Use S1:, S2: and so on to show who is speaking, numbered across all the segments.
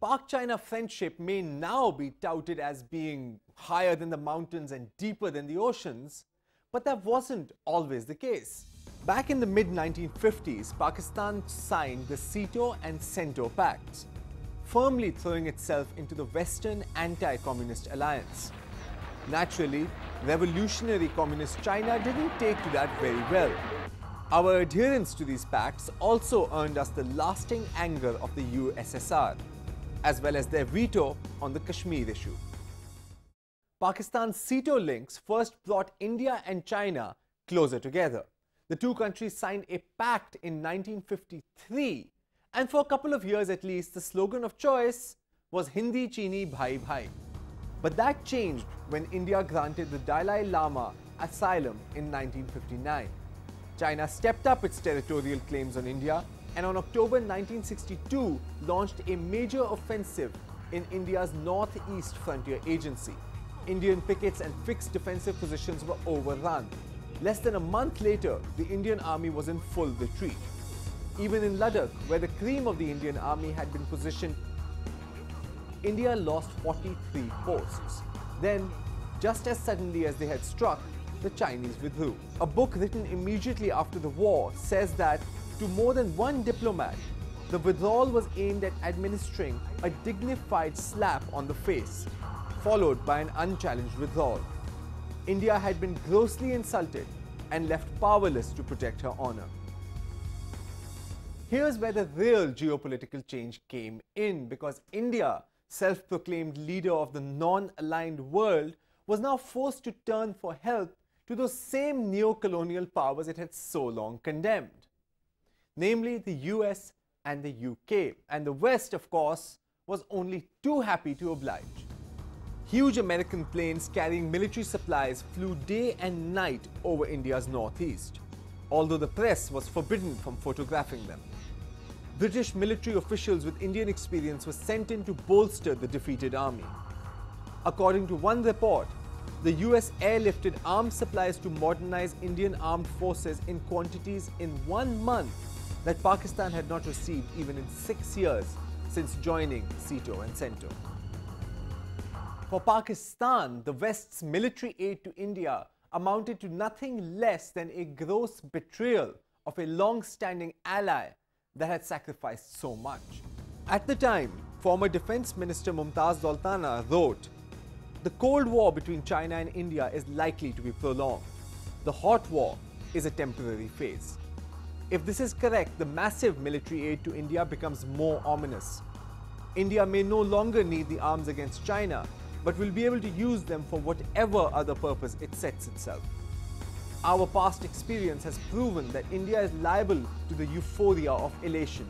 S1: Pak-China friendship may now be touted as being higher than the mountains and deeper than the oceans, but that wasn't always the case. Back in the mid-1950s, Pakistan signed the Sino and Cento Pacts, firmly throwing itself into the Western anti-communist alliance. Naturally, revolutionary communist China didn't take to that very well. Our adherence to these pacts also earned us the lasting anger of the USSR, as well as their veto on the Kashmir issue. Pakistan's Sino links first brought India and China closer together. The two countries signed a pact in 1953, and for a couple of years at least, the slogan of choice was Hindi Chini Bhai Bhai. But that changed when India granted the Dalai Lama asylum in 1959. China stepped up its territorial claims on India and on October 1962 launched a major offensive in India's northeast frontier agency. Indian pickets and fixed defensive positions were overrun. Less than a month later, the Indian army was in full retreat. Even in Ladakh, where the cream of the Indian army had been positioned, India lost 43 posts. Then, just as suddenly as they had struck, the Chinese withdrew. A book written immediately after the war says that to more than one diplomat, the withdrawal was aimed at administering a dignified slap on the face, followed by an unchallenged withdrawal. India had been grossly insulted and left powerless to protect her honor. Here's where the real geopolitical change came in, because India, self-proclaimed leader of the non-aligned world, was now forced to turn for help to those same neo-colonial powers it had so long condemned, namely the US and the UK. And the West, of course, was only too happy to oblige. Huge American planes carrying military supplies flew day and night over India's northeast, although the press was forbidden from photographing them. British military officials with Indian experience were sent in to bolster the defeated army. According to one report, the US airlifted arms supplies to modernize Indian armed forces in quantities in 1 month that Pakistan had not received even in 6 years since joining Sino and Cento. For Pakistan, the West's military aid to India amounted to nothing less than a gross betrayal of a long-standing ally that had sacrificed so much. At the time, former Defense Minister Mumtaz Doltana wrote, "The Cold War between China and India is likely to be prolonged. The hot war is a temporary phase." If this is correct, the massive military aid to India becomes more ominous. India may no longer need the arms against China, but will be able to use them for whatever other purpose it sets itself. Our past experience has proven that India is liable to the euphoria of elation.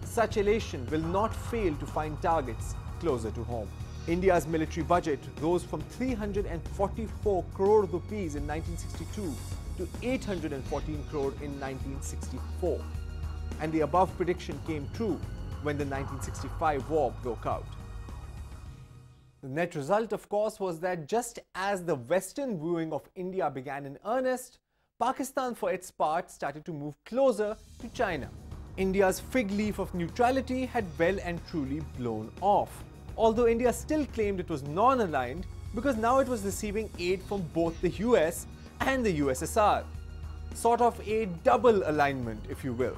S1: Such elation will not fail to find targets closer to home. India's military budget rose from 344 crore rupees in 1962 to 814 crore in 1964. And the above prediction came true when the 1965 war broke out. The net result, of course, was that just as the Western wooing of India began in earnest, Pakistan, for its part, started to move closer to China. India's fig leaf of neutrality had well and truly blown off, although India still claimed it was non-aligned because now it was receiving aid from both the US and the USSR. Sort of a double alignment, if you will.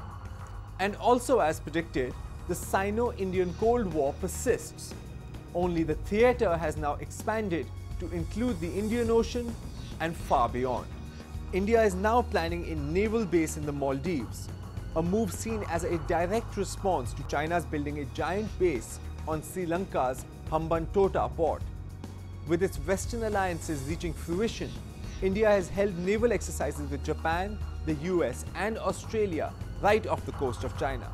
S1: And also, as predicted, the Sino-Indian Cold War persists. Only the theatre has now expanded to include the Indian Ocean and far beyond. India is now planning a naval base in the Maldives, a move seen as a direct response to China's building a giant base on Sri Lanka's Hambantota port. With its Western alliances reaching fruition, India has held naval exercises with Japan, the US and Australia right off the coast of China.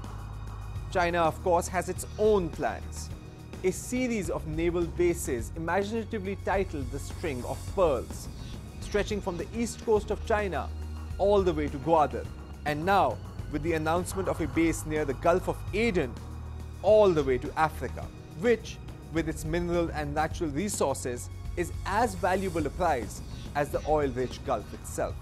S1: China, of course, has its own plans. A series of naval bases imaginatively titled the String of Pearls, stretching from the east coast of China all the way to Gwadar, and now with the announcement of a base near the Gulf of Aden all the way to Africa, which, with its mineral and natural resources, is as valuable a prize as the oil-rich Gulf itself.